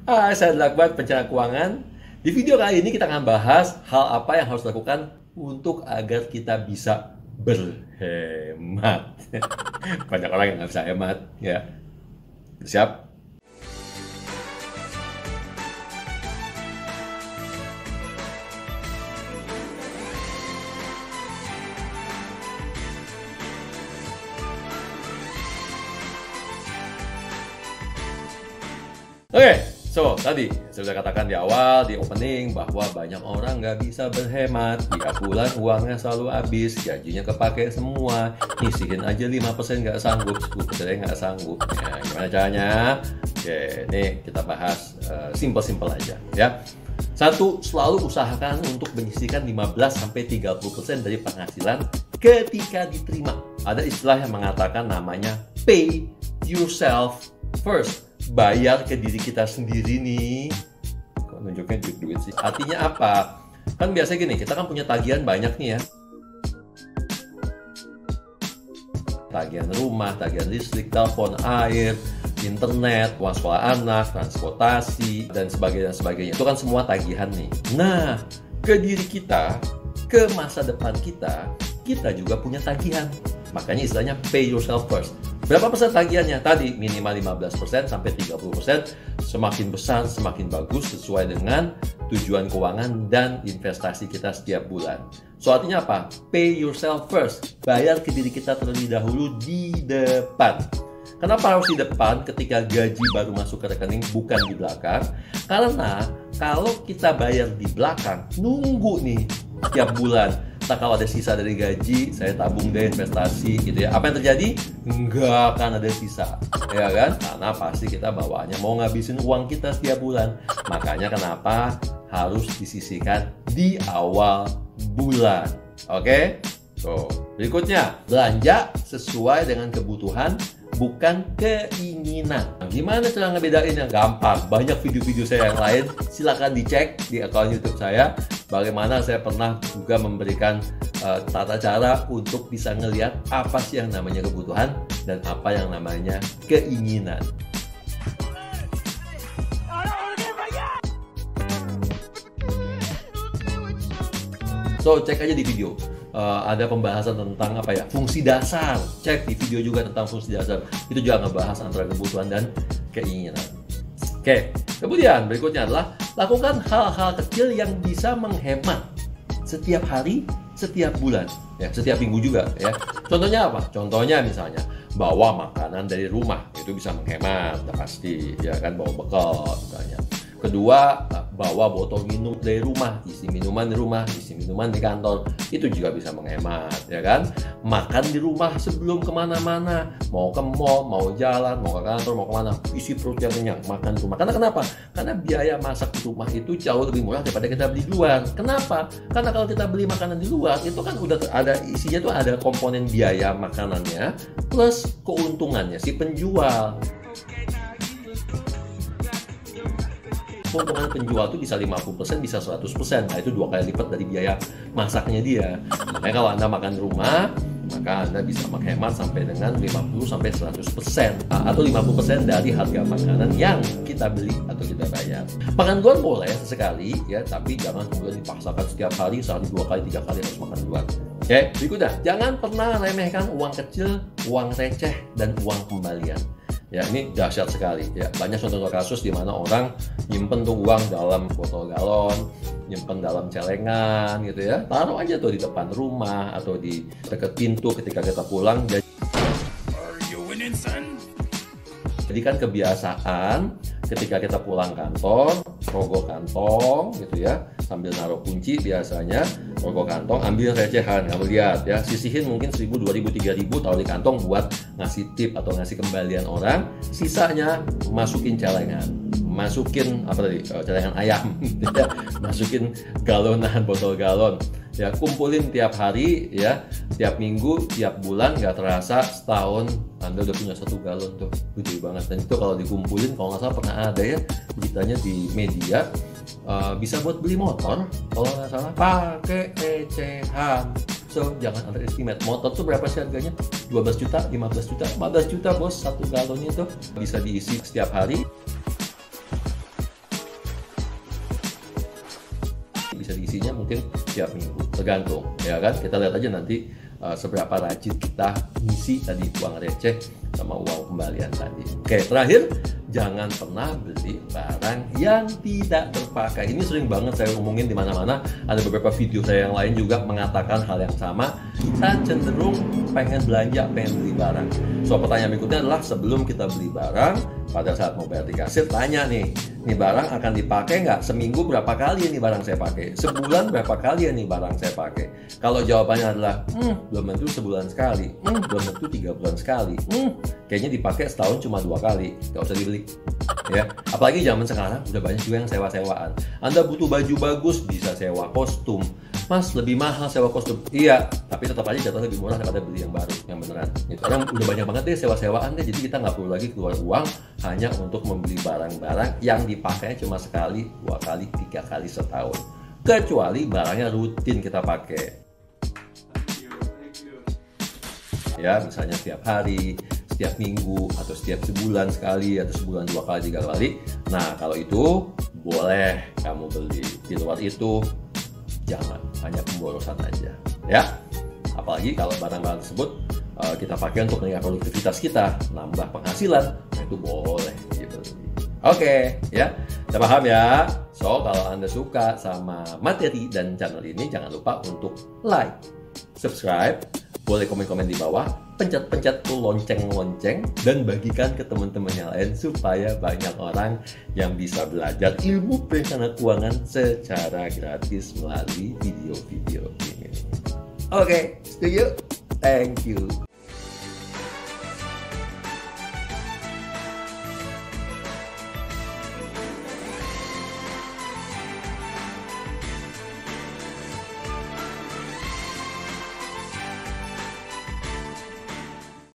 Saya Akbar, perencana keuangan. Di video kali ini kita akan bahas hal apa yang harus dilakukan untuk agar kita bisa berhemat. Banyak orang yang nggak bisa hemat, ya. Siap? Oke, tadi saya sudah katakan di awal, di opening, bahwa banyak orang nggak bisa berhemat. Di bulan uangnya selalu habis, gajinya kepake semua, nyisihin aja 5% nggak sanggup, 10% nggak sanggup. Ya, gimana caranya? Oke, ini kita bahas simple-simple aja, ya. Satu, selalu usahakan untuk menyisihkan 15-30% dari penghasilan ketika diterima. Ada istilah yang mengatakan namanya pay yourself first. Bayar ke diri kita sendiri nih. Kok nunjuknya duit sih? Artinya apa? Kan biasa gini, kita kan punya tagihan banyak nih ya. Tagihan rumah, tagihan listrik, telepon, air, internet, uang sekolah anak, transportasi, dan sebagainya. Itu kan semua tagihan nih. Nah, ke diri kita, ke masa depan kita juga punya tagihan. Makanya istilahnya pay yourself first. Berapa persen tagihannya? Tadi minimal 15% sampai 30%. Semakin besar, semakin bagus sesuai dengan tujuan keuangan dan investasi kita setiap bulan. So artinya apa? Pay yourself first. Bayar ke diri kita terlebih dahulu di depan. Kenapa harus di depan ketika gaji baru masuk ke rekening, bukan di belakang? Karena kalau kita bayar di belakang, nunggu nih tiap bulan. Nah, kalau ada sisa dari gaji, saya tabung deh investasi gitu ya. Apa yang terjadi? Nggak akan ada sisa, ya kan? Karena pasti kita bawaannya mau ngabisin uang kita setiap bulan. Makanya kenapa harus disisihkan di awal bulan. Oke? So, berikutnya, belanja sesuai dengan kebutuhan, bukan keinginan. Nah, gimana cara ngebedainnya? Gampang, banyak video-video saya yang lain. Silakan dicek di akun YouTube saya. Bagaimana saya pernah juga memberikan tata cara untuk bisa ngelihat apa sih yang namanya kebutuhan dan apa yang namanya keinginan. So, cek aja di video. Ada pembahasan tentang apa ya, fungsi dasar. Cek di video juga tentang fungsi dasar. Itu juga ngebahas antara kebutuhan dan keinginan. Oke, kemudian berikutnya adalah lakukan hal-hal kecil yang bisa menghemat setiap hari, setiap bulan, ya, setiap minggu juga, ya. Contohnya apa? Contohnya misalnya bawa makanan dari rumah, itu bisa menghemat, udah pasti, ya kan, bawa bekal misalnya. Kedua, bawa botol minum dari rumah, isi minuman di rumah, isi minuman di kantor, itu juga bisa menghemat, ya kan? Makan di rumah sebelum kemana-mana, mau ke mall, mau jalan, mau ke kantor, mau kemana, isi perut yang kenyang, makan di rumah. Karena kenapa? Karena biaya masak di rumah itu jauh lebih murah daripada kita beli di luar. Kenapa? Karena kalau kita beli makanan di luar, itu kan udah ada isinya tuh, ada komponen biaya makanannya plus keuntungannya si penjual. Keuntungan penjual itu bisa 50%, bisa 100%. Nah, itu 2 kali lipat dari biaya masaknya dia. Makanya kalau Anda makan di rumah, maka Anda bisa menghemat sampai dengan 50-100%, atau 50% dari harga makanan yang kita beli atau kita bayar. Makan luar boleh sesekali, ya, tapi jangan kemudian dipaksakan setiap hari, sehari 2 kali, 3 kali harus makan luar. Oke, berikutnya, jangan pernah remehkan uang kecil, uang receh, dan uang kembalian. Ya, ini dahsyat sekali, ya. Banyak contoh kasus di mana orang nyimpen tuh uang dalam botol galon, nyimpen dalam celengan gitu ya. Taruh aja tuh di depan rumah atau di dekat pintu ketika kita pulang. Jadi kan kebiasaan ketika kita pulang kantor, rogoh kantong gitu ya, sambil naruh kunci biasanya, rogoh kantong, ambil recehan, kamu lihat ya, sisihin mungkin 1.000, 2.000, 3.000, taruh di kantong buat ngasih tip atau ngasih kembalian orang, sisanya masukin celengan, masukin apa tadi, celengan ayam, ya, masukin galonan, botol galon, ya, kumpulin tiap hari, ya, tiap minggu, tiap bulan, nggak terasa setahun Anda udah punya 1 galon tuh, gede banget. Dan itu kalau dikumpulin, kalau nggak salah pernah ada ya beritanya di media, bisa buat beli motor kalau nggak salah pakai recehan. So jangan underestimate. Motor tuh berapa sih harganya? 12 juta, 15 juta, 15 juta bos, 1 galonnya tuh bisa diisi setiap hari. bisa diisinya mungkin tiap minggu, tergantung ya kan. Kita lihat aja nanti seberapa rajin kita ngisi tadi uang receh sama uang kembalian tadi. Oke, terakhir, jangan pernah beli barang yang tidak terpakai. Ini sering banget saya ngomongin di mana-mana. Ada beberapa video saya yang lain juga mengatakan hal yang sama. Kita cenderung pengen belanja, pengen beli barang. So, pertanyaan berikutnya adalah sebelum kita beli barang, pada saat mau bayar di kasir, tanya nih barang akan dipakai nggak? Seminggu berapa kali ini barang saya pakai? Sebulan berapa kali ini barang saya pakai? Kalau jawabannya adalah, belum tentu sebulan sekali, belum tentu 3 bulan sekali, kayaknya dipakai setahun cuma 2 kali, nggak usah dibeli. Ya, apalagi zaman sekarang udah banyak juga yang sewa-sewaan. Anda butuh baju bagus, bisa sewa kostum. Mas, lebih mahal sewa kostum. Iya, tapi tetap aja jatuh lebih murah daripada beli yang baru, yang beneran. Gitu. Karena udah banyak banget deh sewa-sewaan deh, jadi kita nggak perlu lagi keluar uang hanya untuk membeli barang-barang yang dipakai cuma sekali, 2 kali, 3 kali setahun. Kecuali barangnya rutin kita pakai. Ya, misalnya setiap hari, setiap minggu, atau setiap sebulan sekali, atau sebulan 2 kali, 3 kali. Nah, kalau itu boleh kamu beli. Di luar itu jangan, hanya pemborosan aja ya. Apalagi kalau barang-barang tersebut kita pakai untuk meningkatkan produktivitas kita, nambah penghasilan, nah itu boleh gitu. Oke, ya, kita paham ya. So, kalau Anda suka sama materi dan channel ini, jangan lupa untuk like, subscribe, boleh komen-komen di bawah, pencet-pencet tuh lonceng-lonceng, dan bagikan ke teman-teman yang lain supaya banyak orang yang bisa belajar ilmu perencanaan keuangan secara gratis melalui video-video ini. Oke, setuju? Thank you.